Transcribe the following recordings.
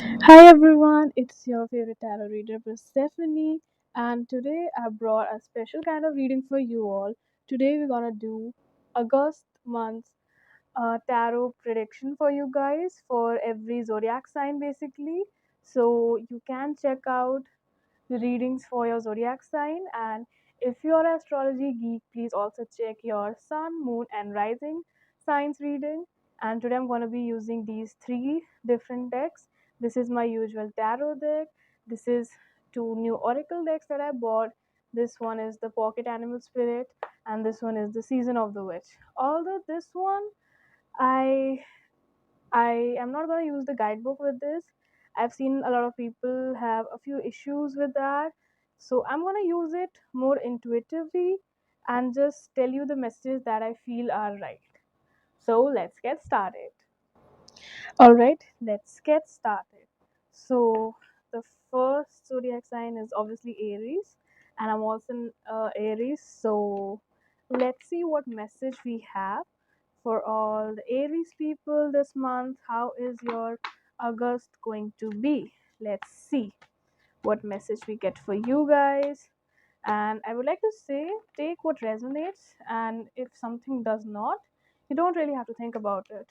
Hi everyone, it's your favorite tarot reader Persephone, and today I brought a special kind of reading for you all. Today we're gonna do August month's tarot prediction for you guys for every zodiac sign basically. So you can check out the readings for your zodiac sign, and if you're an astrology geek, please also check your sun, moon, and rising signs reading. And today I'm going to be using these three different decks. This is my usual tarot deck. This is two new oracle decks that I bought. This one is the pocket animal spirit, and this one is the season of the witch. Although this one i I am not going to use the guidebook with this. I've seen a lot of people have a few issues with that. So I'm going to use it more intuitively and just tell you the messages that I feel are right. So let's get started. All right, let's get started. So the first zodiac sign is obviously Aries, and I'm also Aries. So let's see what message we have for all the Aries people this month. How is your August going to be? Let's see what message we get for you guys. And I would like to say, take what resonates, and if something does not, you don't really have to think about it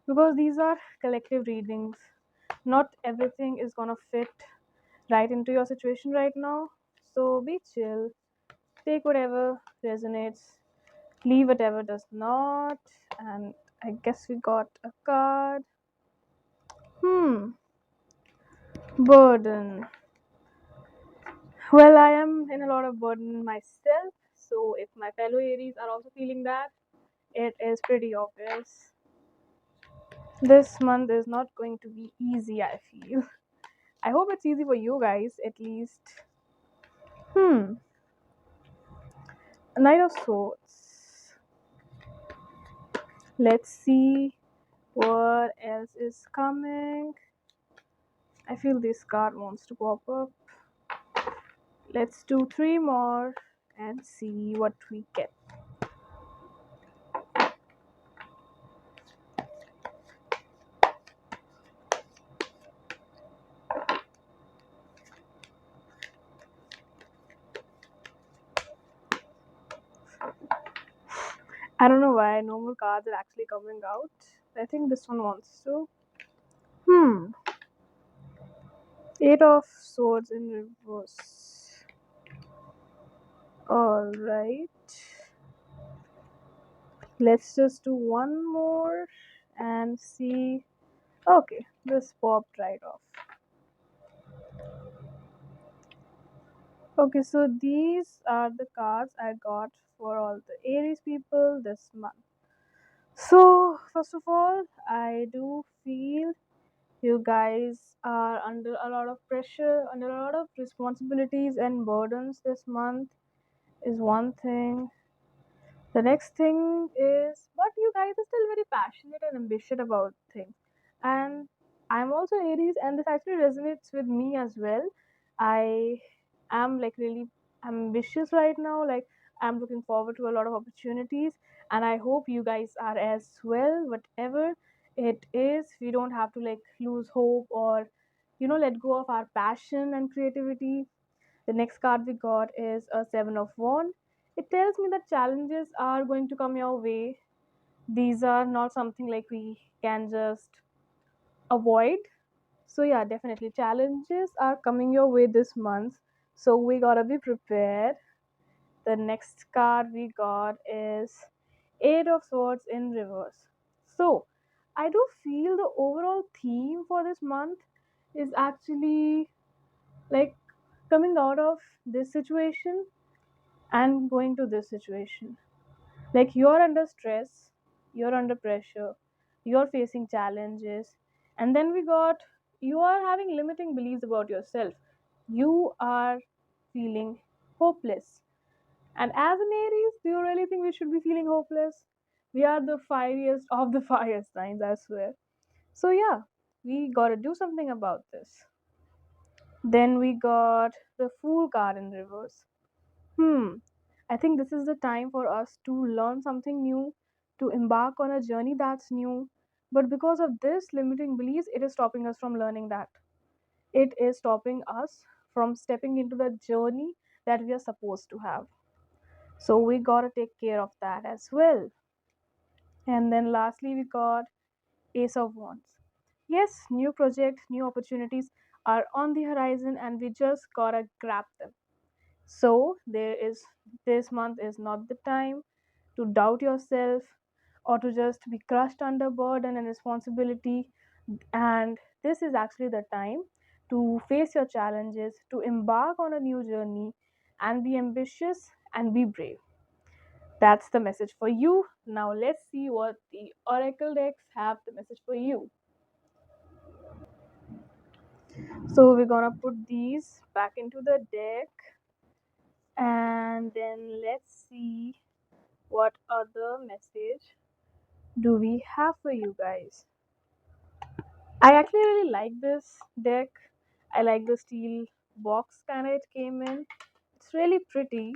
because these are collective readings. Not everything is gonna fit right into your situation right now. So be chill, take whatever resonates, leave whatever does not. And I guess we got a card. Hmm, burden. Well, I am in a lot of burden myself. So if my fellow Aries are also feeling that, it is pretty obvious. This month is not going to be easy, I feel. I hope it's easy for you guys at least. Hmm, Knight of Swords. Let's see what else is coming. I feel this card wants to pop up. Let's do three more and see what we get. I don't know why no more cards are actually coming out. I think this one wants to. Hmm. Eight of Swords in reverse. Alright. Let's just do one more and see. Okay, this popped right off. Okay, so these are the cards I got for all the Aries people this month. So, first of all, I do feel you guys are under a lot of pressure, under a lot of responsibilities and burdens this month, is one thing. The next thing is, but you guys are still very passionate and ambitious about things. And I'm also Aries, and this actually resonates with me as well. I am like really ambitious right now. Like, I'm looking forward to a lot of opportunities, and I hope you guys are as well. Whatever it is, we don't have to like lose hope or let go of our passion and creativity. The next card we got is a Seven of Wands. It tells me that challenges are going to come your way. These are not something like we can just avoid. So yeah, definitely challenges are coming your way this month. So we gotta be prepared. The next card we got is Eight of Swords in reverse. So I do feel the overall theme for this month is actually like coming out of this situation and going to this situation. Like you're under stress, you're under pressure, you're facing challenges, and then we got you are having limiting beliefs about yourself. You are feeling hopeless. And as an Aries, do you really think we should be feeling hopeless? We are the fieriest of the fire signs, I swear. So, yeah, we gotta do something about this. Then we got the Fool card in reverse. Hmm, I think this is the time for us to learn something new, to embark on a journey that's new. But because of this limiting beliefs, it is stopping us from learning that. It is stopping us from stepping into the journey that we are supposed to have. So we gotta take care of that as well. And then lastly, we got Ace of Wands. Yes, new projects, new opportunities are on the horizon, and we just gotta grab them. So this month is not the time to doubt yourself or to just be crushed under burden and responsibility. And this is actually the time to face your challenges, to embark on a new journey, and be ambitious and be brave. That's the message for you. Now let's see what the oracle decks have the message for you. So we're gonna put these back into the deck, and then let's see what other message do we have for you guys. I actually really like this deck. I like the steel box kind of it came in. It's really pretty,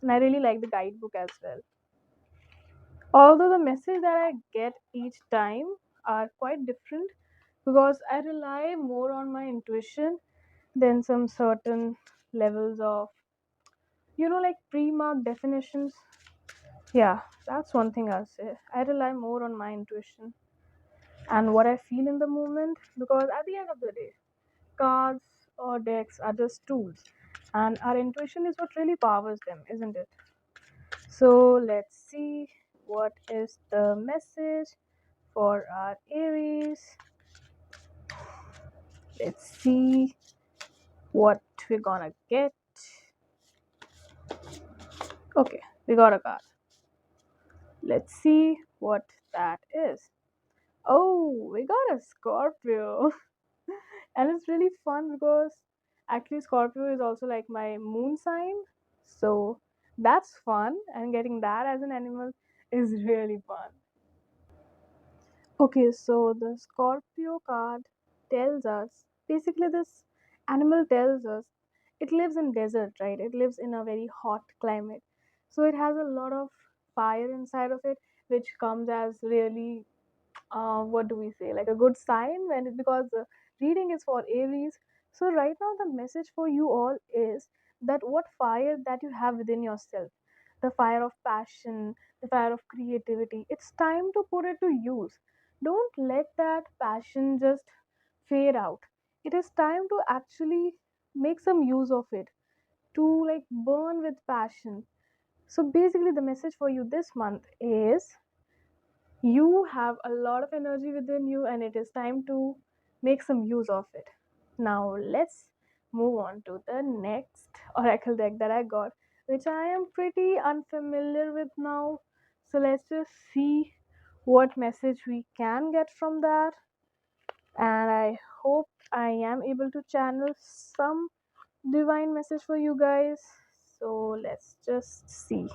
and I really like the guidebook as well. Although the message that I get each time are quite different because I rely more on my intuition than some certain levels of, like pre-marked definitions. Yeah, that's one thing I'll say. I rely more on my intuition and what I feel in the moment because at the end of the day, cards or decks are just tools, and our intuition is what really powers them, isn't it? So let's see what is the message for our Aries. Let's see what we're gonna get. Okay, we got a card. Let's see what that is. Oh, we got a Scorpio. And it's really fun because actually Scorpio is also like my moon sign. So that's fun, and getting that as an animal is really fun. Okay, so the Scorpio card tells us basically this animal tells us it lives in desert, right? It lives in a very hot climate. So it has a lot of fire inside of it, which comes as really what do we say, like a good sign when it, because the reading is for Aries. So right now the message for you all is that what fire that you have within yourself, the fire of passion, the fire of creativity, it's time to put it to use. Don't let that passion just fade out. It is time to actually make some use of it, to like burn with passion. So basically the message for you this month is you have a lot of energy within you, and it is time to make some use of it. Now, let's move on to the next oracle deck that I got, which I am pretty unfamiliar with now. So, let's just see what message we can get from that. And I hope I am able to channel some divine message for you guys. So, let's just see.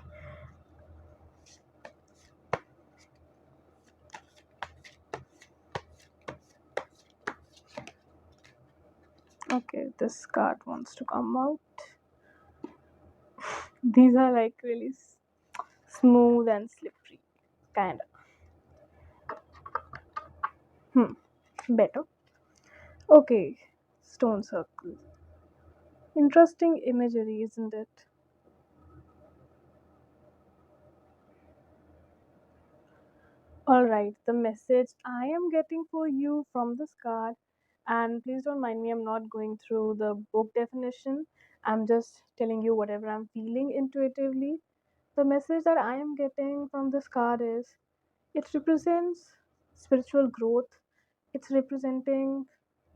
Okay, this card wants to come out. These are like really smooth and slippery, kind of. Better. Okay, stone circle. Interesting imagery, isn't it? Alright, the message I am getting for you from this card, and please don't mind me, I'm not going through the book definition, I'm just telling you whatever I'm feeling intuitively. The message that I am getting from this card is it represents spiritual growth. It's representing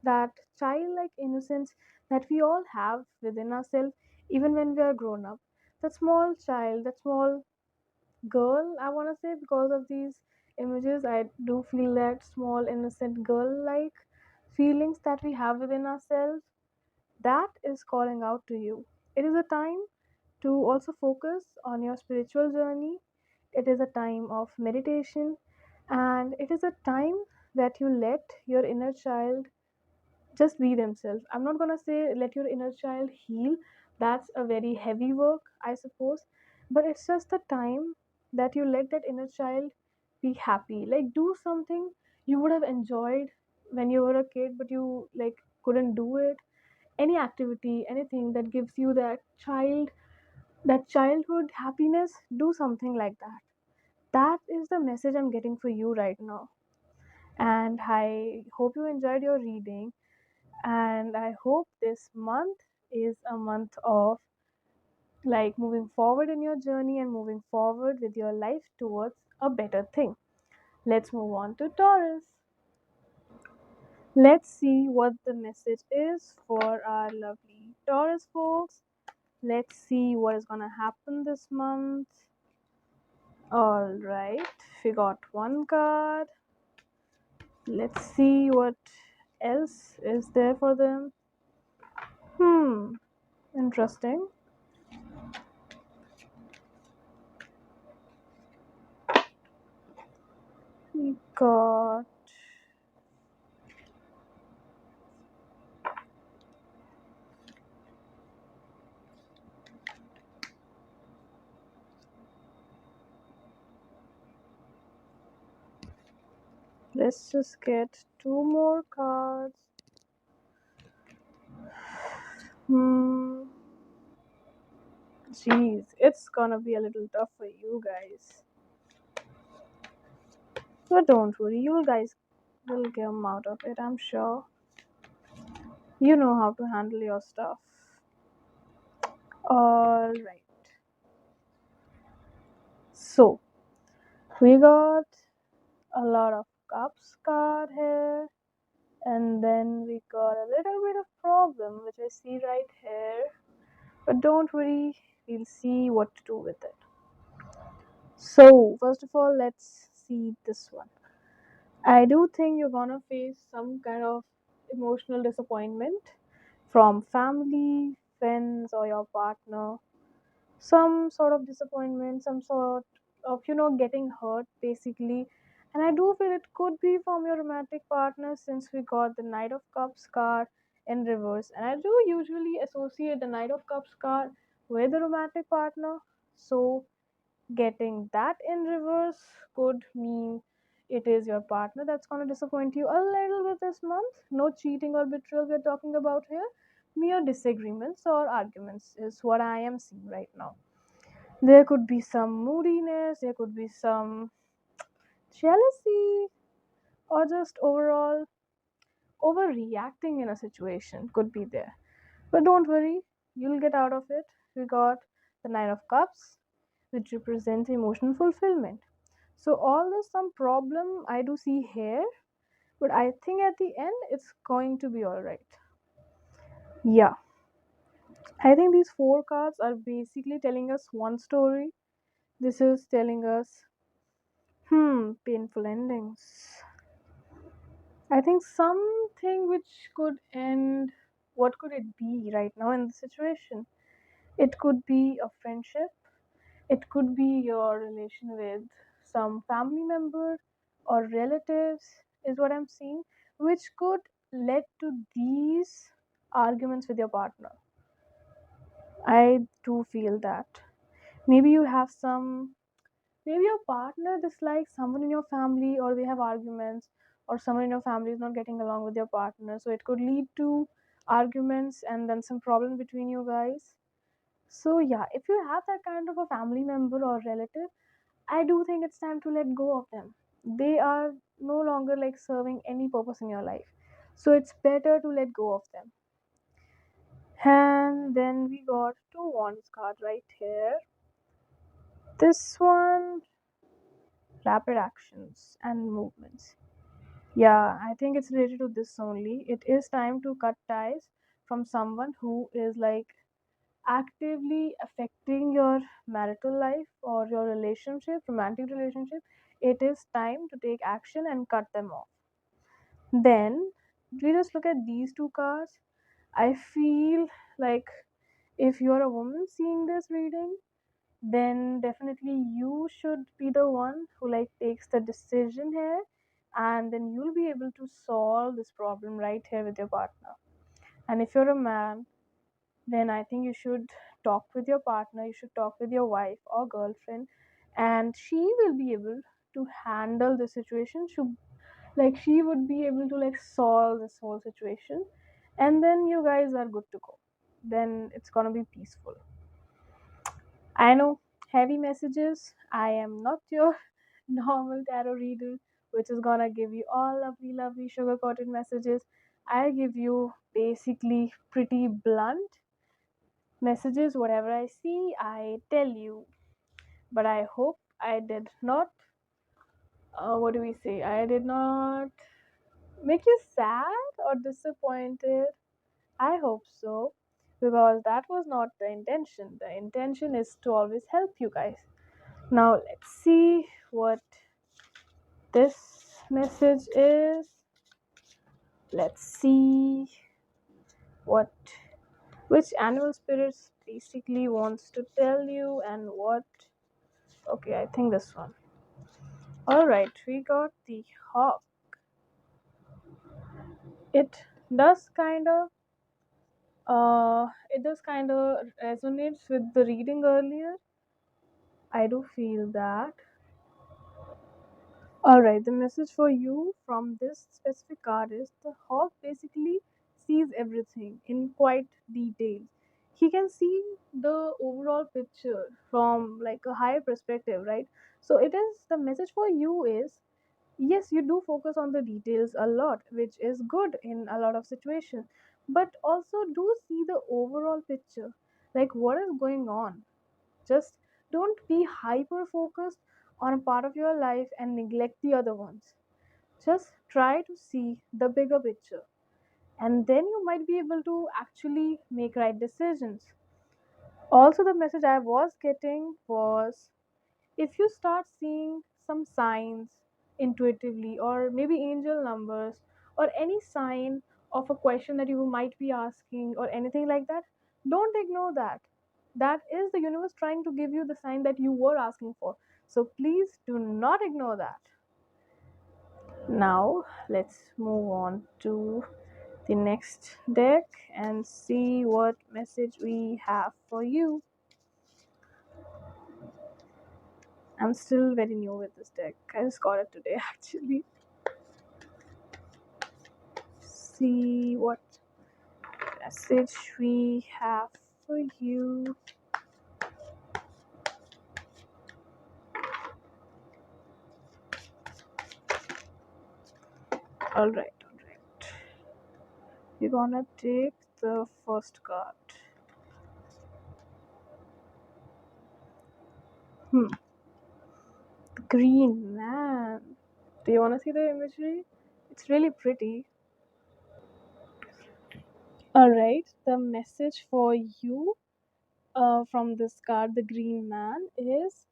that childlike innocence that we all have within ourselves, even when we are grown up. That small child, that small girl, I want to say, because of these images, I do feel that small, innocent girl like feelings that we have within ourselves, that is calling out to you. It is a time to also focus on your spiritual journey. It is a time of meditation, and it is a time that you let your inner child just be themselves. I'm not gonna say let your inner child heal, that's a very heavy work, I suppose, but it's just the time that you let that inner child be happy. Like, do something you would have enjoyed when you were a kid but you like couldn't do it. Any activity, anything that gives you that childhood happiness, do something like that. That is the message I'm getting for you right now. And I hope you enjoyed your reading, and I hope this month is a month of like moving forward in your journey and moving forward with your life towards a better thing. Let's move on to Taurus. Let's see what the message is for our lovely Taurus folks. Let's see what is gonna happen this month. Alright, we got one card. Let's see what else is there for them. Interesting. We got, let's just get two more cards. Hmm. Jeez, it's gonna be a little tough for you guys. But don't worry, you guys will come out of it, I'm sure. You know how to handle your stuff. Alright. So, we got a lot of cups card here. And then we got a little bit of problem, which I see right here. But don't worry, we'll see what to do with it. So, first of all, let's see this one. I do think you're gonna face some kind of emotional disappointment from family, friends, or your partner. Some sort of disappointment, some sort of, getting hurt basically. And I do feel it could be from your romantic partner since we got the Knight of Cups card in reverse. And I do usually associate the Knight of Cups card with the romantic partner. So getting that in reverse could mean it is your partner that's going to disappoint you a little bit this month. No cheating or betrayal we're talking about here. Mere disagreements or arguments is what I am seeing right now. There could be some moodiness, there could be some jealousy, or just overall overreacting in a situation could be there. But don't worry, you'll get out of it. We got the Nine of Cups, which represents emotional fulfillment. So all this some problem I do see here, but I think at the end it's going to be alright. Yeah, I think these four cards are basically telling us one story. This is telling us, painful endings. I think something which could end, what could it be right now in the situation? It could be a friendship, it could be your relation with some family member or relatives, is what I'm seeing, which could lead to these arguments with your partner. I do feel that. Maybe you have some, maybe your partner dislikes someone in your family, or they have arguments, or someone in your family is not getting along with your partner, so it could lead to arguments and then some problem between you guys. So yeah, if you have that kind of a family member or relative, I do think it's time to let go of them. They are no longer like serving any purpose in your life, so it's better to let go of them. And then we got two wands card right here. This one, rapid actions and movements. Yeah, I think it's related to this only. It is time to cut ties from someone who is like actively affecting your marital life or your relationship, romantic relationship. It is time to take action and cut them off. Then we just look at these two cards. I feel like if you're a woman seeing this reading, then definitely you should be the one who like takes the decision here, and then you'll be able to solve this problem right here with your partner. And if you're a man, then I think you should talk with your partner, you should talk with your wife or girlfriend, and she will be able to handle the situation. Like she would be able to like solve this whole situation, and then you guys are good to go. Then it's gonna be peaceful. I know, heavy messages. I am not your normal tarot reader, which is gonna give you all lovely, lovely sugar coated messages. I give you basically pretty blunt messages. Whatever I see, I tell you. But I hope I did not. What do we say? I did not make you sad or disappointed. I hope so, because that was not the intention. The intention is to always help you guys. Now let's see what this message is. Let's see what which animal spirits basically wants to tell you and what. Okay, I think this one. All right, we got the hawk. It does kind of resonates with the reading earlier. I do feel that. Alright, the message for you from this specific card is the hawk basically sees everything in quite detail. He can see the overall picture from like a higher perspective, right? So it is the message for you is yes, you do focus on the details a lot, which is good in a lot of situations, but also do see the overall picture, like what is going on. Just don't be hyper focused on a part of your life and neglect the other ones. Just try to see the bigger picture, and then you might be able to actually make right decisions. Also, the message I was getting was if you start seeing some signs intuitively, or maybe angel numbers, or any sign of a question that you might be asking, or anything like that, don't ignore that. That is the universe trying to give you the sign that you were asking for. So please do not ignore that. Now, let's move on to the next deck and see what message we have for you. I'm still very new with this deck. I just got it today actually. See what message we have for you. Alright, alright. We're gonna take the first card. Hmm. The green man. Do you wanna see the imagery? It's really pretty. Alright, the message for you from this card, the green man, is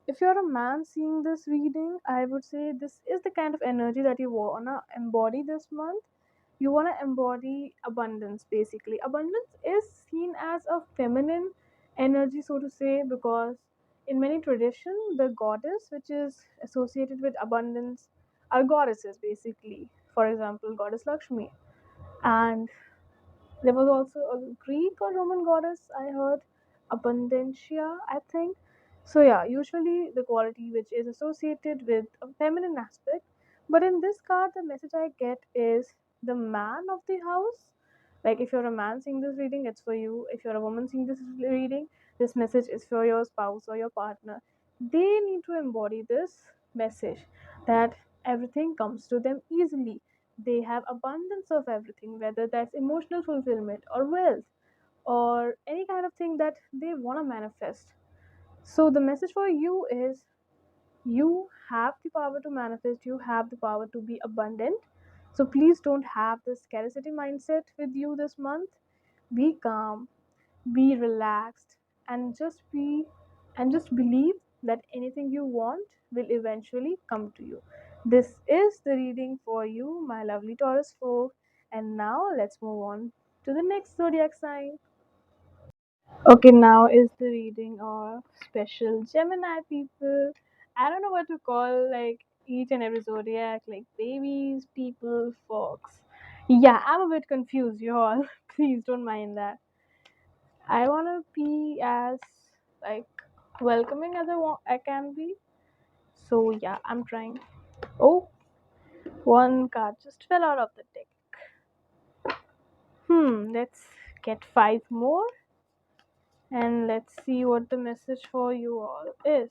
if you're a man seeing this reading, I would say this is the kind of energy that you wanna embody this month. You wanna embody abundance basically. Abundance is seen as a feminine energy, so to say, because in many traditions, the goddess which is associated with abundance are goddesses basically. For example, goddess Lakshmi, and there was also a Greek or Roman goddess, I heard, Abundantia, I think. So, yeah, usually the quality which is associated with a feminine aspect. But in this card, the message I get is the man of the house. Like, if you're a man seeing this reading, it's for you. If you're a woman seeing this reading, this message is for your spouse or your partner. They need to embody this message that everything comes to them easily. They have abundance of everything, whether that's emotional fulfillment or wealth or any kind of thing that they want to manifest. So the message for you is you have the power to manifest, you have the power to be abundant. So please don't have the scarcity mindset with you this month. Be calm, be relaxed, and just believe that anything you want will eventually come to you. This is the reading for you, my lovely Taurus folk. And now let's move on to the next zodiac sign. Okay, now is the reading of special Gemini people. I don't know what to call like each and every zodiac, like babies, people, folks. Yeah, I'm a bit confused, y'all. Please don't mind that. I want to be as like welcoming as I can be. So yeah, I'm trying. Oh, One card just fell out of the deck. Let's get five more and let's see what the message for you all is.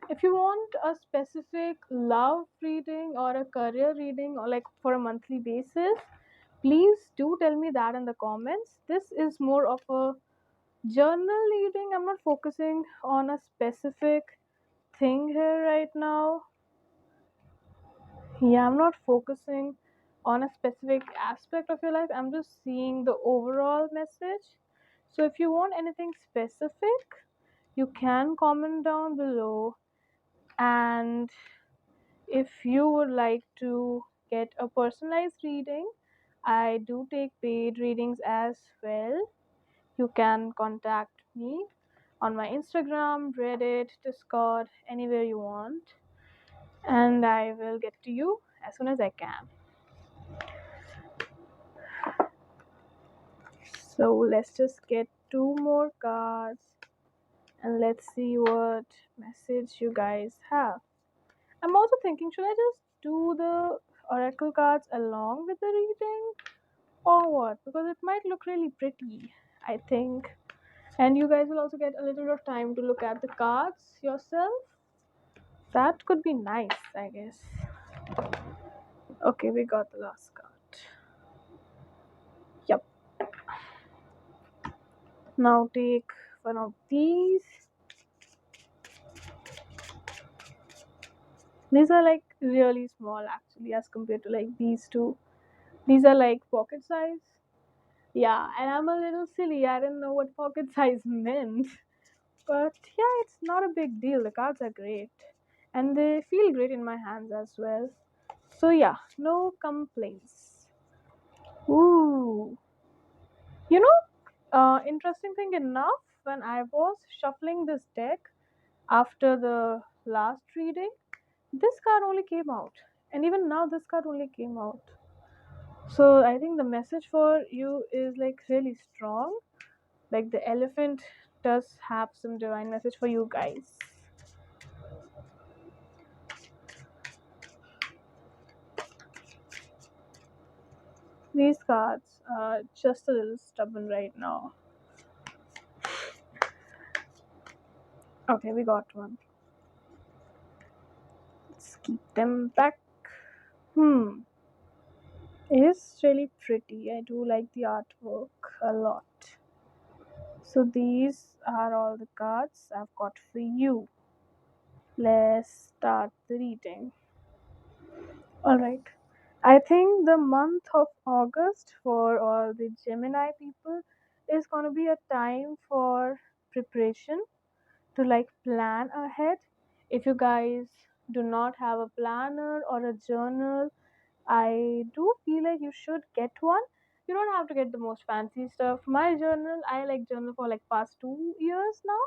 If you want a specific love reading or a career reading or like for a monthly basis, please do tell me that in the comments. This is more of a journal reading. I'm not focusing on a specific thing here right now. Yeah, I'm not focusing on a specific aspect of your life. I'm just seeing the overall message. So if you want anything specific, you can comment down below. And if you would like to get a personalized reading, I do take paid readings as well. You can contact me on my Instagram, Reddit, Discord, anywhere you want, and I will get to you as soon as I can. So let's just get two more cards and let's see what message you guys have. I'm also thinking, should I just do the oracle cards along with the reading or what? Because it might look really pretty, I think. And you guys will also get a little bit of time to look at the cards yourself. That could be nice, I guess. Okay, we got the last card. Yep. Now take one of these. These are like really small actually as compared to like these two. These are like pocket size. Yeah, and I'm a little silly. I didn't know what pocket size meant. But yeah, it's not a big deal. The cards are great. And they feel great in my hands as well. So yeah, no complaints. Ooh. You know, interesting thing enough, when I was shuffling this deck after the last reading, this card only came out. And even now, this card only came out. So I think the message for you is like really strong. Like the elephant does have some divine message for you guys. These cards are just a little stubborn right now. Okay, we got one. Let's keep them back. Hmm. It is really pretty. I do like the artwork a lot. So these are all the cards I've got for you. Let's start the reading. Alright. I think the month of August for all the Gemini people is gonna be a time for preparation to like plan ahead. If you guys do not have a planner or a journal, I do feel like you should get one. You don't have to get the most fancy stuff. My journal, I like journal for like past 2 years now.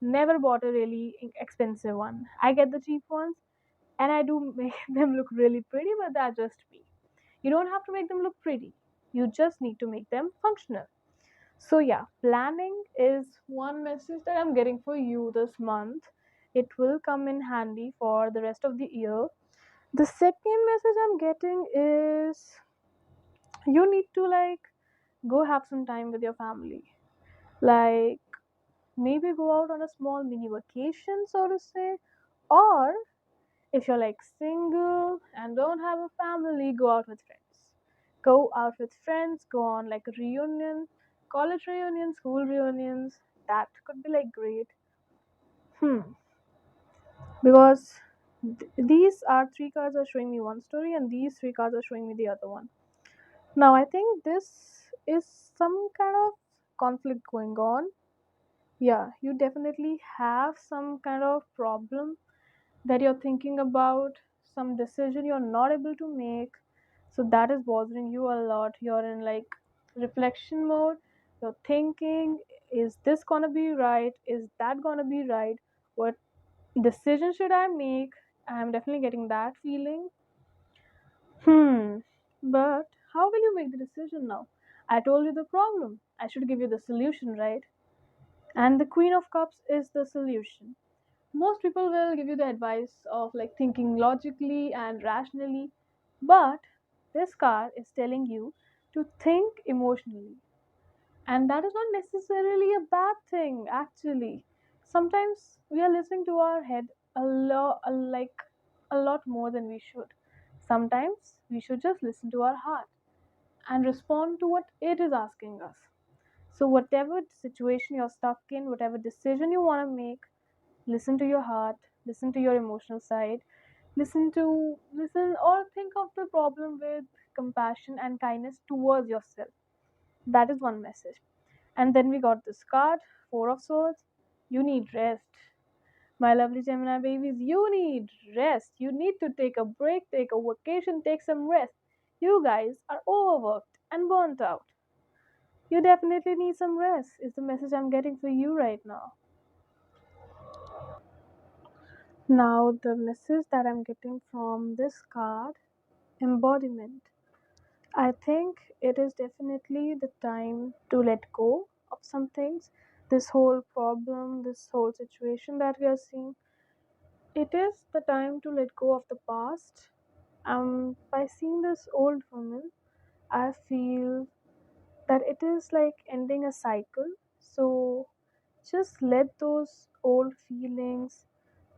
Never bought a really expensive one. I get the cheap ones and I do make them look really pretty, but that's just me. You don't have to make them look pretty. You just need to make them functional. So yeah, planning is one message that I'm getting for you this month. It will come in handy for the rest of the year. The second message I'm getting is you need to like go have some time with your family. Like maybe go out on a small mini vacation, so to say. Or if you're like single and don't have a family, go out with friends. Go out with friends, go on like a reunion, college reunion, school reunions. That could be like great. Hmm. Because these are three cards are showing me one story, and these three cards are showing me the other one. Now, I think this is some kind of conflict going on. Yeah, you definitely have some kind of problem that you're thinking about, some decision you're not able to make. So that is bothering you a lot. You're in like reflection mode. You're thinking, is this gonna be right? Is that gonna be right? What decision should I make? I'm definitely getting that feeling. Hmm. But how will you make the decision now? I told you the problem. I should give you the solution, right? And the Queen of Cups is the solution. Most people will give you the advice of like thinking logically and rationally. But this card is telling you to think emotionally. And that is not necessarily a bad thing, actually. Sometimes we are listening to our head a lot more than we should. Sometimes we should just listen to our heart and respond to what it is asking us. So, whatever situation you're stuck in, whatever decision you want to make, listen to your heart, listen to your emotional side, listen or think of the problem with compassion and kindness towards yourself. That is one message. And then we got this card, Four of Swords. You need rest. My lovely Gemini babies, you need rest. You need to take a break, take a vacation, take some rest. You guys are overworked and burnt out. You definitely need some rest, is the message I'm getting for you right now. Now, the message that I'm getting from this card, embodiment. I think it is definitely the time to let go of some things. This whole problem, this whole situation that we are seeing, it is the time to let go of the past. By seeing this old woman, I feel that it is like ending a cycle. So just let those old feelings,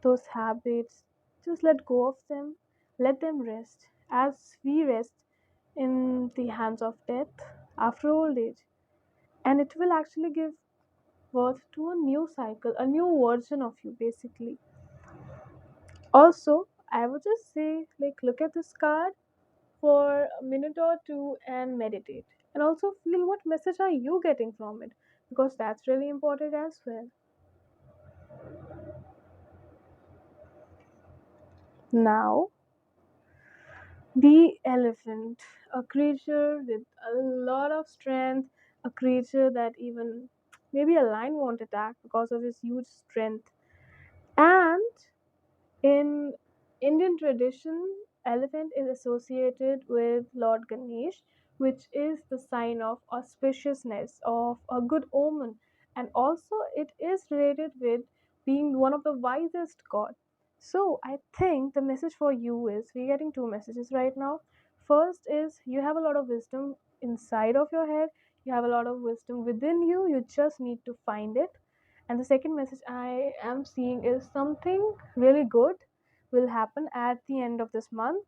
those habits, just let go of them, let them rest as we rest in the hands of death after old age. And it will actually give birth to a new cycle, a new version of you, basically. Also, I would just say, like, look at this card for a minute or two and meditate. And also feel what message are you getting from it, because that's really important as well. Now, the elephant, a creature with a lot of strength, a creature that even maybe a lion won't attack because of his huge strength. And in Indian tradition, elephant is associated with Lord Ganesh, which is the sign of auspiciousness, of a good omen, and also it is related with being one of the wisest god. So I think the message for you is we're getting two messages right now. First is you have a lot of wisdom inside of your head, you have a lot of wisdom within you, you just need to find it. And the second message I am seeing is something really good will happen at the end of this month.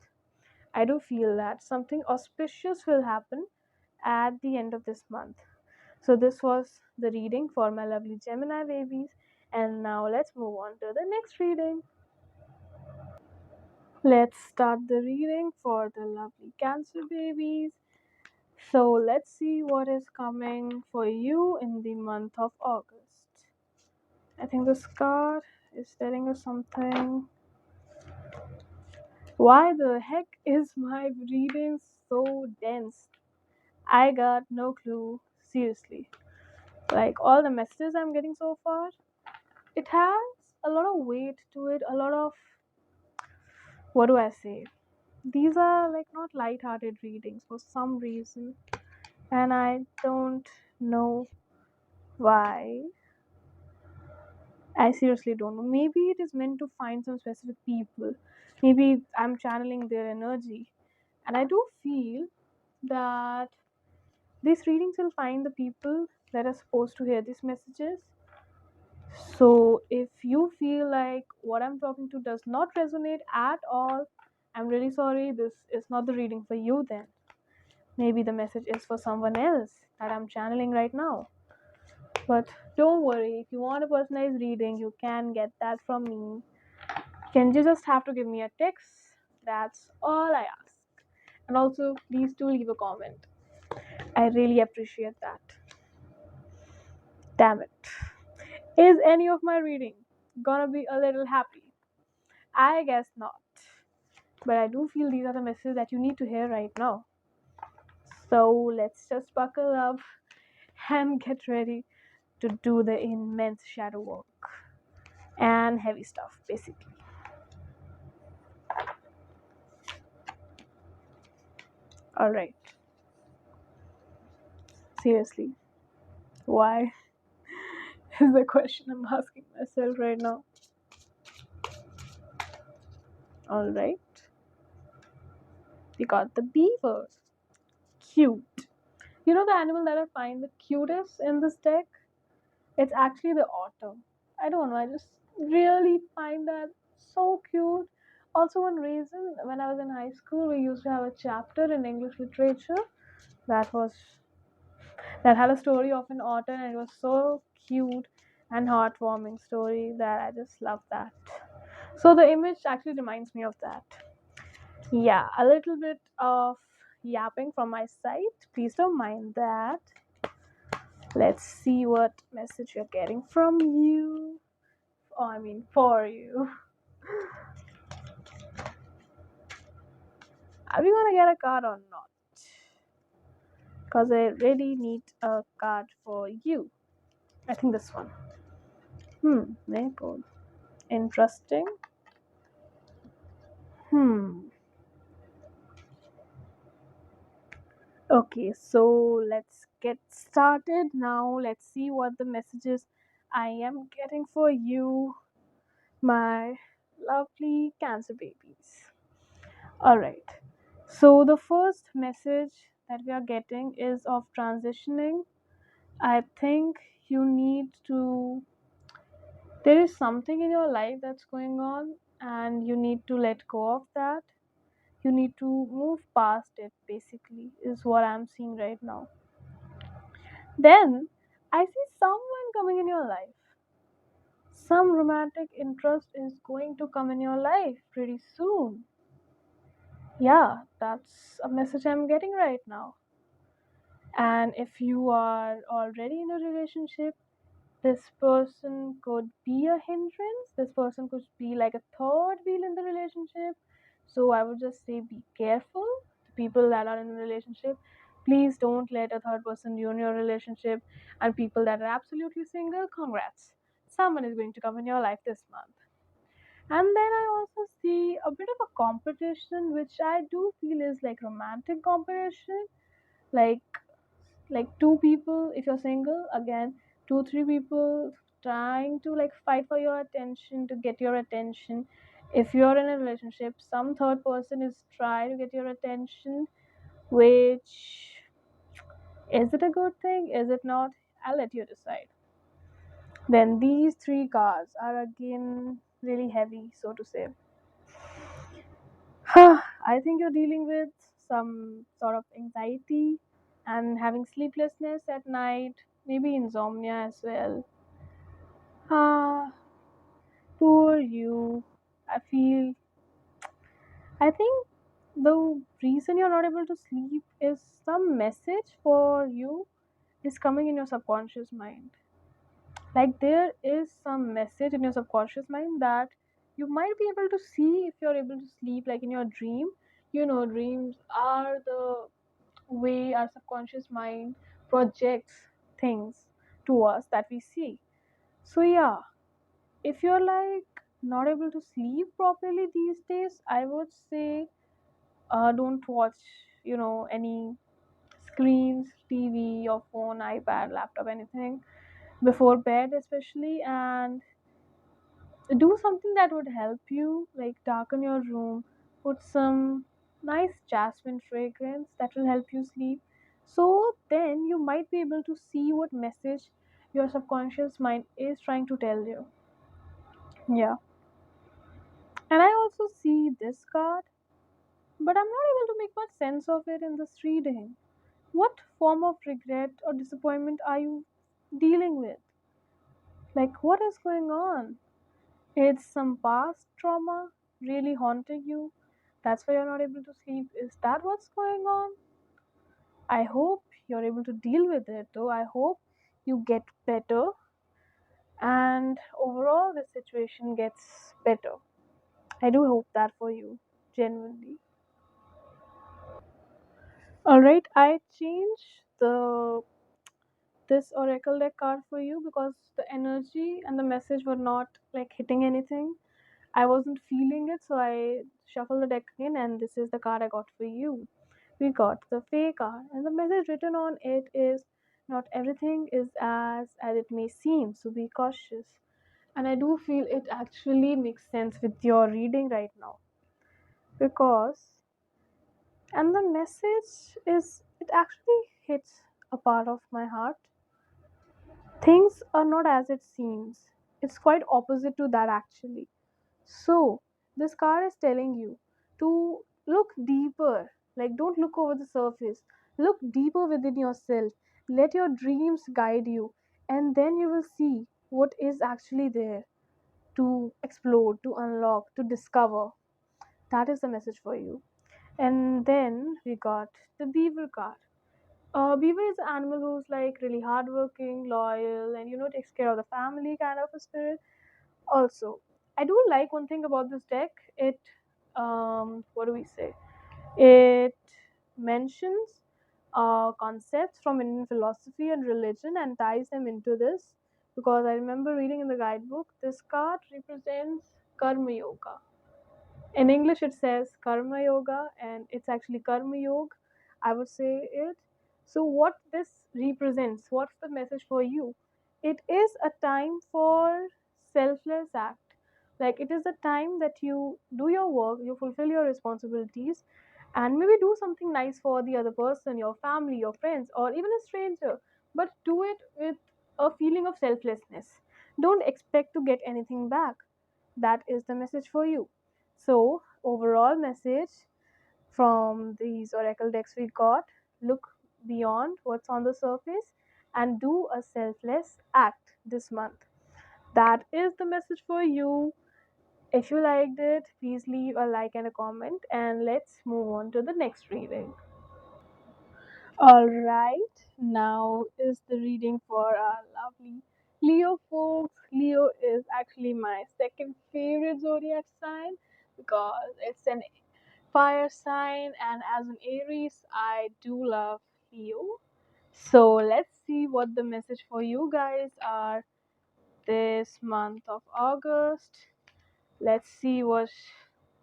I do feel that something auspicious will happen at the end of this month. So, this was the reading for my lovely Gemini babies. And now let's move on to the next reading. Let's start the reading for the lovely Cancer babies. So, let's see what is coming for you in the month of August. I think this card is telling us something. Why the heck is my reading so dense? I got no clue. Seriously. Like all the messages I'm getting so far, it has a lot of weight to it, a lot of, what do I say? These are like not light-hearted readings for some reason, and I don't know why. I seriously don't know. Maybe it is meant to find some specific people. Maybe I'm channeling their energy. And I do feel that these readings will find the people that are supposed to hear these messages. So if you feel like what I'm talking to does not resonate at all, I'm really sorry. This is not the reading for you then. Maybe the message is for someone else that I'm channeling right now. But don't worry, if you want a personalized reading, you can get that from me. Can you just have to give me a text? That's all I ask. And also, please do leave a comment. I really appreciate that. Damn it. Is any of my reading gonna be a little happy? I guess not. But I do feel these are the messages that you need to hear right now. So let's just buckle up and get ready to do the immense shadow work and heavy stuff, basically. Alright, seriously, why is the question I'm asking myself right now. Alright, We got the beaver. Cute. You know the animal that I find the cutest in this deck? It's actually the otter. I don't know, I just really find that so cute. Also, one reason when I was in high school, we used to have a chapter in English literature that was that had a story of an otter, and it was so cute and heartwarming story that I just love that. So the image actually reminds me of that. Yeah, a little bit of yapping from my side. Please don't mind that. Let's see what message you're getting from you. Oh, I mean, for you. Are we gonna get a card or not? Because I really need a card for you. I think this one. Maple. Interesting. Hmm. Okay, so let's get started now. Let's see what the messages I am getting for you, my lovely Cancer babies. Alright, so the first message that we are getting is of transitioning. I think you need to, there is something in your life that's going on, and you need to let go of that. You need to move past it, basically, is what I'm seeing right now. Then I see someone coming in your life. Some romantic interest is going to come in your life pretty soon. Yeah, that's a message I'm getting right now. And if you are already in a relationship, this person could be a hindrance. This person could be like a third wheel in the relationship. So I would just say be careful. The people that are in a relationship, please don't let a third person ruin your relationship. And people that are absolutely single, congrats. Someone is going to come in your life this month. And then I also see a bit of a competition, which I do feel is like romantic competition. Like two people, if you're single, again, two, three people trying to like fight for your attention, to get your attention. If you're in a relationship, some third person is trying to get your attention, which, is it a good thing? Is it not? I'll let you decide. Then these three cards are again really heavy, so to say. I think you're dealing with some sort of anxiety and having sleeplessness at night, maybe insomnia as well. Ah, poor you. I feel, I think the reason you're not able to sleep is some message for you is coming in your subconscious mind. Like there is some message in your subconscious mind that you might be able to see if you're able to sleep, like in your dream. You know, dreams are the way our subconscious mind projects things to us that we see. So yeah, if you're like not able to sleep properly these days, I would say don't watch, any screens, TV, your phone, iPad, laptop, anything before bed, especially, and do something that would help you, like darken your room, put some nice jasmine fragrance that will help you sleep. So then you might be able to see what message your subconscious mind is trying to tell you. Yeah. And I also see this card, but I'm not able to make much sense of it in this reading. What form of regret or disappointment are you dealing with? Like, what is going on? It's some past trauma really haunting you. That's why you're not able to sleep. Is that what's going on? I hope you're able to deal with it, though. I hope you get better and overall the situation gets better. I do hope that for you, genuinely. Alright, I changed the this oracle deck card for you because the energy and the message were not like hitting anything. I wasn't feeling it, so I shuffled the deck again, and this is the card I got for you. We got the Fae card, and the message written on it is not everything is as it may seem, so be cautious. And I do feel it actually makes sense with your reading right now because And the message is, it actually hits a part of my heart. Things are not as it seems. It's quite opposite to that actually. So, this card is telling you to look deeper. Like, don't look over the surface. Look deeper within yourself. Let your dreams guide you, and then you will see what is actually there to explore, to unlock, to discover. That is the message for you. And then we got the beaver card. Beaver is an animal who's like really hardworking, loyal, and takes care of the family kind of a spirit. Also, I do like one thing about this deck. It, what do we say? It mentions concepts from Indian philosophy and religion and ties them into this. Because I remember reading in the guidebook, this card represents Karma Yoga. In English, it says Karma Yoga, and it's actually Karma Yoga, I would say it. So, what this represents, what's the message for you? It is a time for selfless act. Like, it is a time that you do your work, you fulfill your responsibilities, and maybe do something nice for the other person, your family, your friends, or even a stranger. But do it with a feeling of selflessness. Don't expect to get anything back. That is the message for you. So, overall message from these oracle decks we got, look beyond what's on the surface and do a selfless act this month. That is the message for you. If you liked it, please leave a like and a comment, and let's move on to the next reading. Alright, now is the reading for our lovely Leo folks. Leo is actually my second favorite zodiac sign because it's an fire sign, and as an Aries, I do love Leo. So let's see what the message for you guys are this month of August. Let's see what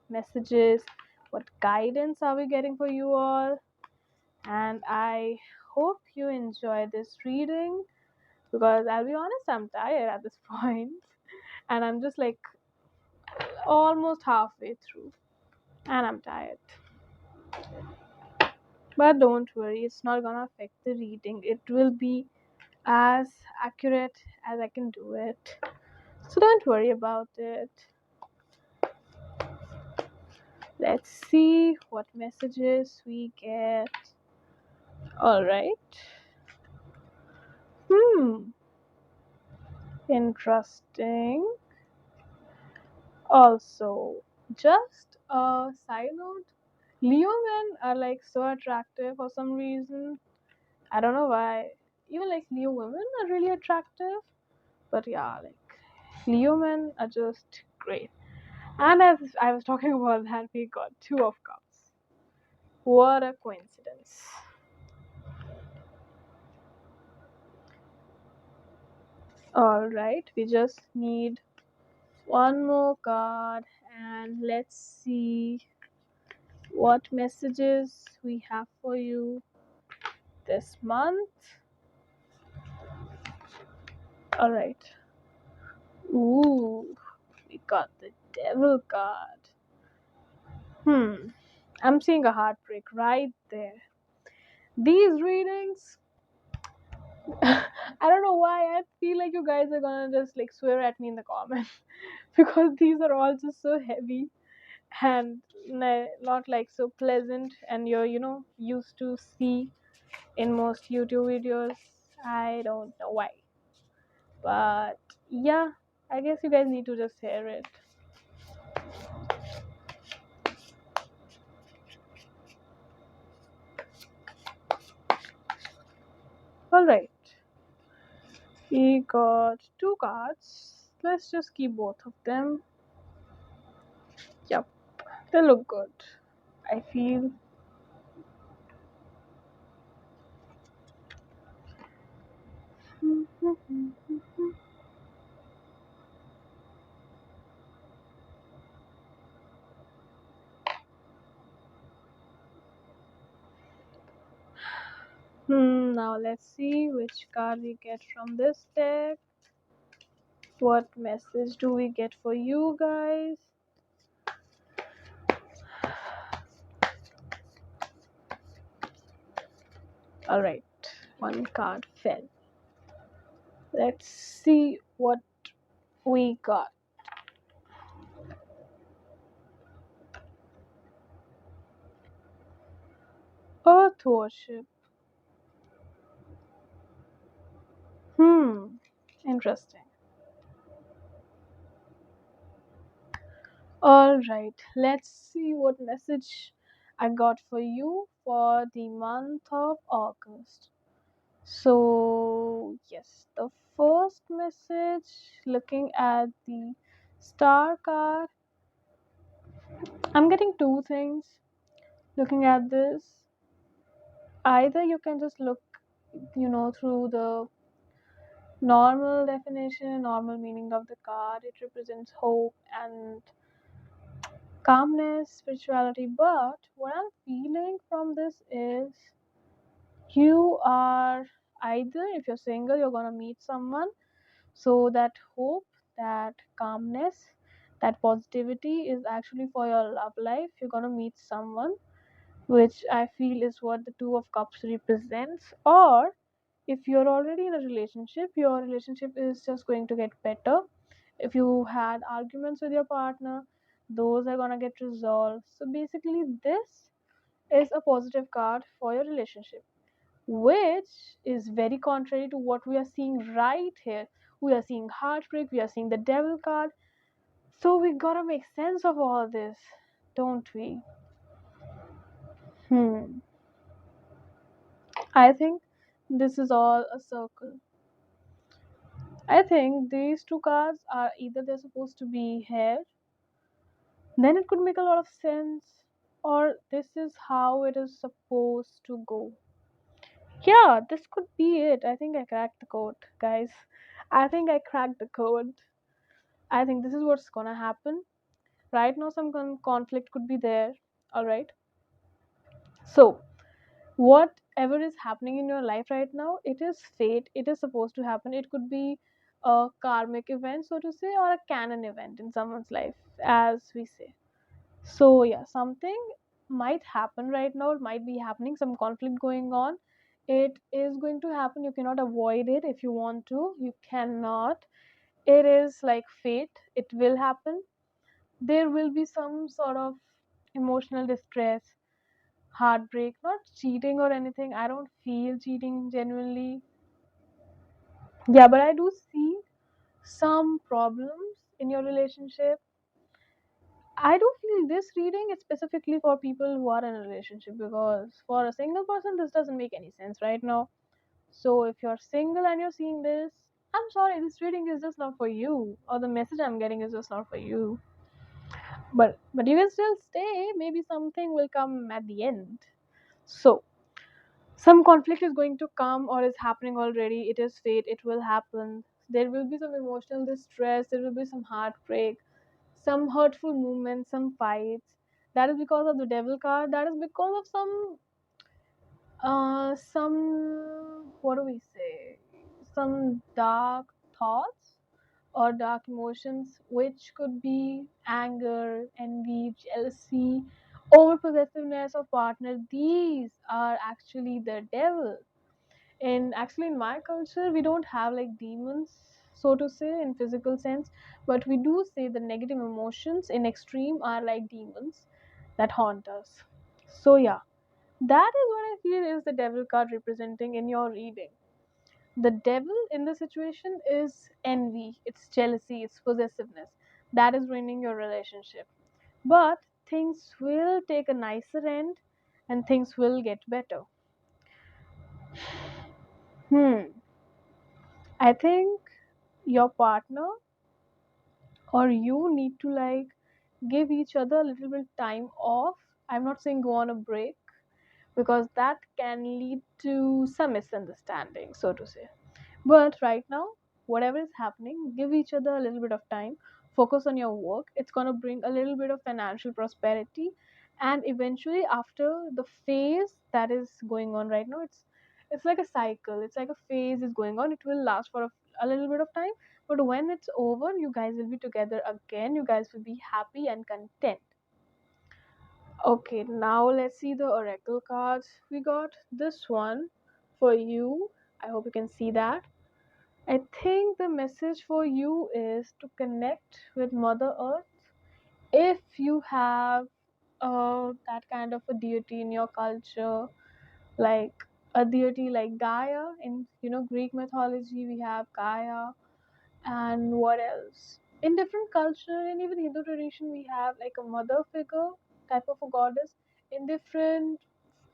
messages, what guidance are we getting for you all. And I hope you enjoy this reading because I'll be honest, I'm tired at this point, and I'm just like almost halfway through, and I'm tired. But don't worry, it's not gonna affect the reading. It will be as accurate as I can do it. So don't worry about it. Let's see what messages we get. Alright. Hmm. Interesting. Also, just a side note, Leo men are like so attractive for some reason. I don't know why. Even like Leo women are really attractive. But yeah, like Leo men are just great. And as I was talking about that, we got two of cups. What a coincidence. Alright, we just need one more card, and let's see what messages we have for you this month. Alright. Ooh, we got the devil card. I'm seeing a heartbreak right there. These readings, I don't know why I feel like you guys are gonna just like swear at me in the comments because these are all just so heavy and not like so pleasant, and you're used to see in most YouTube videos. I don't know why, but yeah, I guess you guys need to just hear it. All right, we got two cards. Let's just keep both of them. Yep, they look good, I feel. Now let's see which card we get from this deck. What message do we get for you guys? Alright, one card fell. Let's see what we got. Earth worship. Hmm, interesting. Alright, let's see what message I got for you for the month of August. So, yes, the first message, looking at the star card, I'm getting two things. Looking at this, either you can just look, through the normal definition, normal meaning of the card. It represents hope and calmness, spirituality. But what I'm feeling from this is you are either, if you're single, you're gonna meet someone. So that hope, that calmness, that positivity is actually for your love life. You're gonna meet someone, which I feel is what the Two of Cups represents. Or if you're already in a relationship, your relationship is just going to get better. If you had arguments with your partner, those are gonna get resolved. So basically, this is a positive card for your relationship, which is very contrary to what we are seeing right here. We are seeing heartbreak, we are seeing the devil card. So we gotta make sense of all this, don't we? Hmm. I think this is all a circle. I think these two cards are either they're supposed to be here, then it could make a lot of sense, or this is how it is supposed to go. Yeah, this could be it. I think I cracked the code, guys. I think I cracked the code. I think this is what's gonna happen. Right now, some conflict could be there. Alright. So, whatever is happening in your life right now, it is fate. It is supposed to happen. It could be a karmic event, so to say, or a canon event in someone's life, as we say. So, yeah, something might happen right now. It might be happening. Some conflict going on. It is going to happen. You cannot avoid it if you want to. You cannot. It is like fate. It will happen. There will be some sort of emotional distress, heartbreak, not cheating or anything. I don't feel cheating genuinely. Yeah, but I do see some problems in your relationship. I do feel this reading is specifically for people who are in a relationship, because for a single person, this doesn't make any sense right now. So if you're single and you're seeing this, I'm sorry, this reading is just not for you, or the message I'm getting is just not for you. But you can still stay. Maybe something will come at the end. So some conflict is going to come or is happening already. It is fate. It will happen. There will be some emotional distress. There will be some heartbreak, some hurtful moments, some fights. That is because of the devil card. That is because of some, what do we say, some dark thoughts or dark emotions, which could be anger, envy, jealousy, over possessiveness of partner. These are actually the devil. And actually, in my culture, we don't have like demons, so to say, in physical sense, but we do say the negative emotions in extreme are like demons that haunt us. So yeah, that is what I feel is the devil card representing in your reading. The devil in the situation is envy, it's jealousy, it's possessiveness. That is ruining your relationship. But things will take a nicer end and things will get better. Hmm. I think your partner or you need to like give each other a little bit time off. I'm not saying go on a break, because that can lead to some misunderstanding, so to say. But right now, whatever is happening, give each other a little bit of time. Focus on your work. It's going to bring a little bit of financial prosperity. And eventually, after the phase that is going on right now, it's like a cycle. It's like a phase is going on. It will last for a little bit of time. But when it's over, you guys will be together again. You guys will be happy and content. Okay, now let's see the oracle cards. We got this one. for you. I hope you can see that. I think the message for you is to connect with Mother Earth. If you have that kind of a deity in your culture, like a deity like Gaia in Greek mythology, we have Gaia, and what else? In different culture and even Hindu tradition, we have like a mother figure type of a goddess in different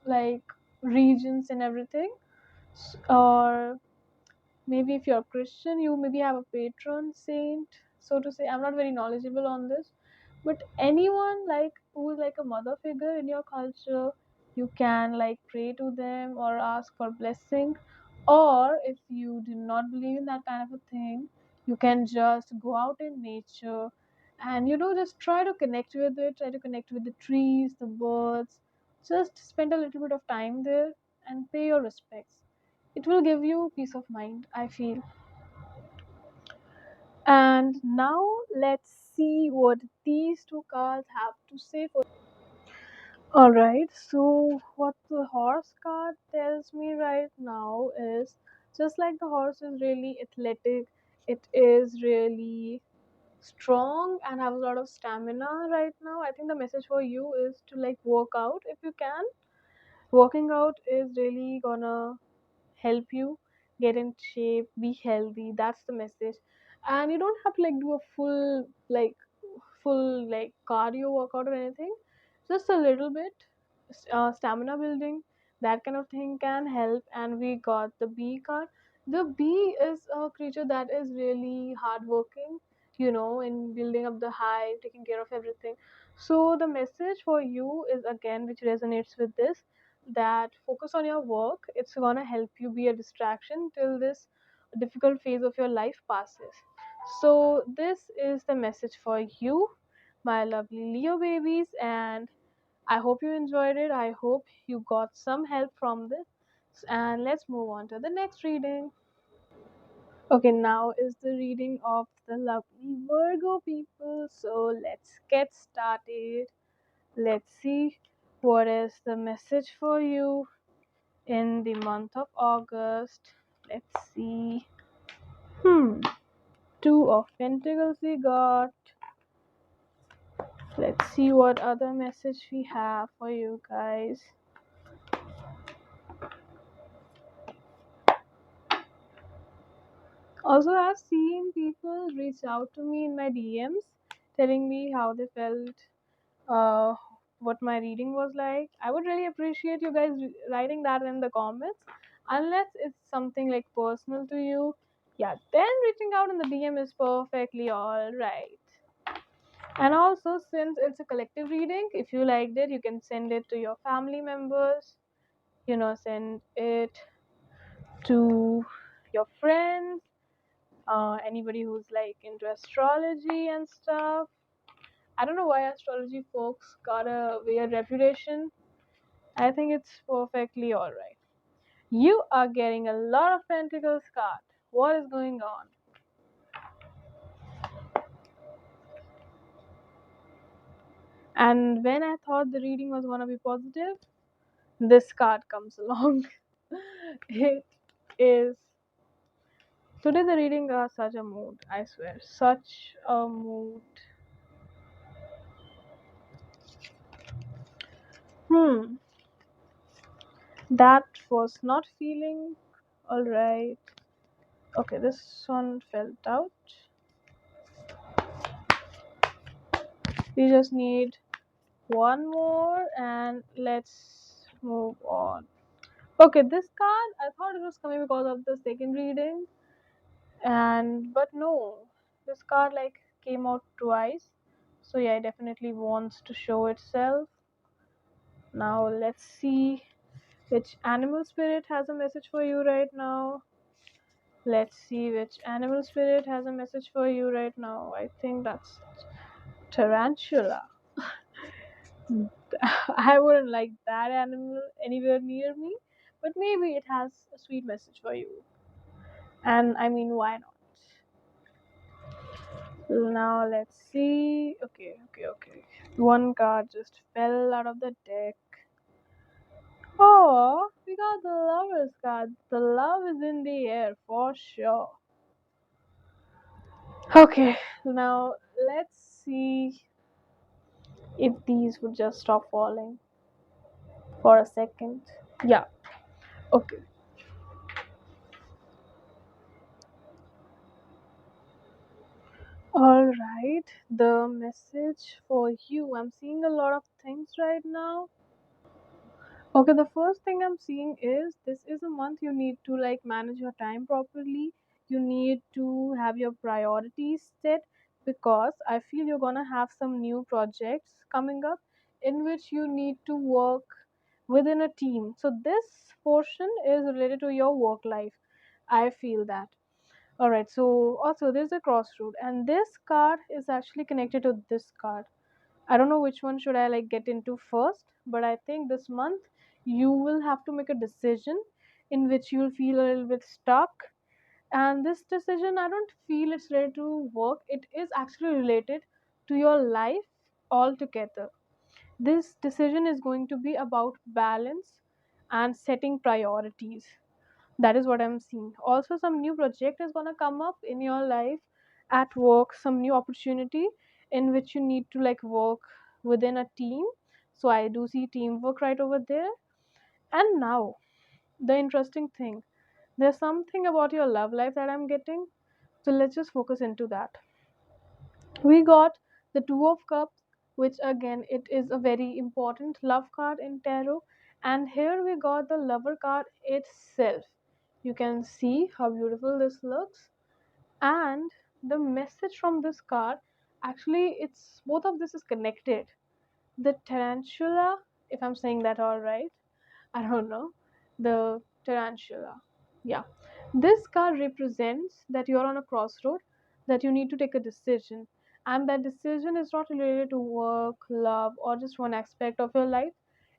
like regions and everything. Or maybe if you're Christian, you maybe have a patron saint, so to say. I'm not very knowledgeable on this, but anyone like who is like a mother figure in your culture, you can like pray to them or ask for blessing. Or if you do not believe in that kind of a thing, you can just go out in nature and just try to connect with it, try to connect with the trees, the birds. Just spend a little bit of time there and pay your respects. It will give you peace of mind, I feel. And now let's see what these two cards have to say for. Alright, so what the horse card tells me right now is just like the horse is really athletic, it is really strong and have a lot of stamina right now. I think the message for you is to like work out if you can. Working out is really gonna help you get in shape, be healthy. That's the message. And you don't have to like do a full cardio workout or anything. Just a little bit stamina building, that kind of thing can help. And we got the bee card. The bee is a creature that is really hardworking, in building up the hive, taking care of everything. So the message for you is again, which resonates with this, that focus on your work. It's gonna help you be a distraction till this difficult phase of your life passes. So this is the message for you, my lovely Leo babies, and I hope you enjoyed it. I hope you got some help from this. And let's move on to the next reading. Okay, now is the reading of the lovely Virgo people. So let's get started. Let's see what is the message for you in the month of August. Let's see. Two of Pentacles we got. Let's see what other message we have for you guys. Also, I've seen people reach out to me in my DMs telling me how they felt, uh, what my reading was like. I would really appreciate you guys writing that in the comments. Unless it's something like personal to you, yeah, then reaching out in the DM is perfectly alright. And also, since it's a collective reading, if you liked it, you can send it to your family members, send it to your friends, anybody who's like into astrology and stuff. I don't know why astrology folks got a weird reputation. I think it's perfectly alright. You are getting a lot of pentacles card. What is going on? And when I thought the reading was gonna be positive, this card comes along. It is today the reading are such a mood, I swear. Such a mood. Hmm. That was not feeling alright. Okay, this one felt out. We just need one more and let's move on. Okay, this card I thought it was coming because of the second reading, and but no, this card like came out twice. So yeah, it definitely wants to show itself. Now let's see which animal spirit has a message for you right now. Let's see which animal spirit has a message for you right now. I think that's tarantula. I wouldn't like that animal anywhere near me, but maybe it has a sweet message for you. And I mean, why not? Now let's see. Okay. One card just fell out of the deck. Oh, we got the lovers card. The love is in the air for sure. Okay, now let's see if these would just stop falling for a second. Yeah, okay. Alright, the message for you. I'm seeing a lot of things right now. Okay, the first thing I'm seeing is this is a month you need to like manage your time properly. You need to have your priorities set because I feel you're gonna have some new projects coming up in which you need to work within a team. So this portion is related to your work life. I feel that. Alright, so also there's a crossroad and this card is actually connected to this card. I don't know which one should I like get into first, but I think this month you will have to make a decision in which you'll feel a little bit stuck. And this decision, I don't feel it's related to work. It is actually related to your life altogether. This decision is going to be about balance and setting priorities. That is what I'm seeing. Also, some new project is gonna come up in your life at work, some new opportunity in which you need to like work within a team. So I do see teamwork right over there. And now the interesting thing, there's something about your love life that I'm getting. So let's just focus into that. We got the Two of Cups, which again it is a very important love card in tarot. And here we got the Lover card itself. You can see how beautiful this looks. And the message from this card, actually it's both of this is connected. The tarantula, if I'm saying that all right, I don't know. The tarantula. Yeah. This card represents that you're on a crossroad, that you need to take a decision. And that decision is not related to work, love, or just one aspect of your life.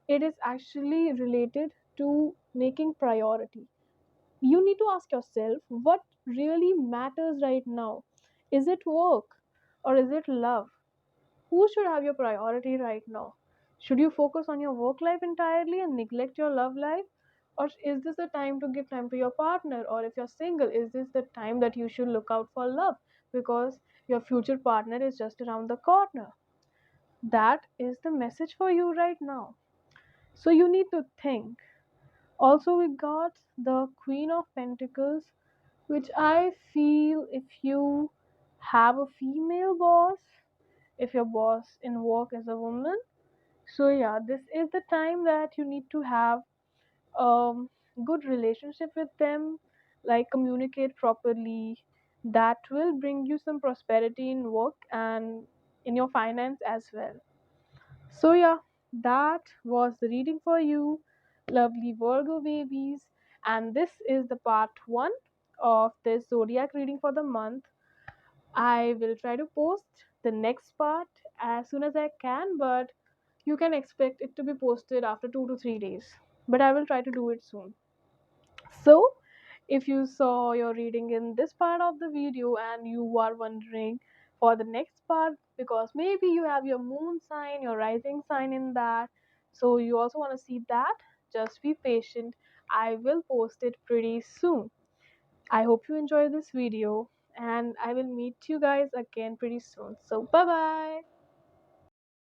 It is actually related to making priority. You need to ask yourself what really matters right now. Is it work or is it love? Who should have your priority right now? Should you focus on your work life entirely and neglect your love life? Or is this the time to give time to your partner? Or if you're single, is this the time that you should look out for love? Because your future partner is just around the corner. That is the message for you right now. So you need to think. Also, we got the Queen of Pentacles, which I feel if you have a female boss, if your boss in work is a woman, so yeah, this is the time that you need to have a good relationship with them, like communicate properly. That will bring you some prosperity in work and in your finance as well. So yeah, that was the reading for you, lovely Virgo babies, and this is the part 1 of this zodiac reading for the month. I will try to post the next part as soon as I can, but you can expect it to be posted after 2 to 3 days. But I will try to do it soon. So, if you saw your reading in this part of the video and you are wondering for the next part, because maybe you have your moon sign, your rising sign in that, so you also want to see that, just be patient. I will post it pretty soon. I hope you enjoy this video and I will meet you guys again pretty soon. So, bye bye.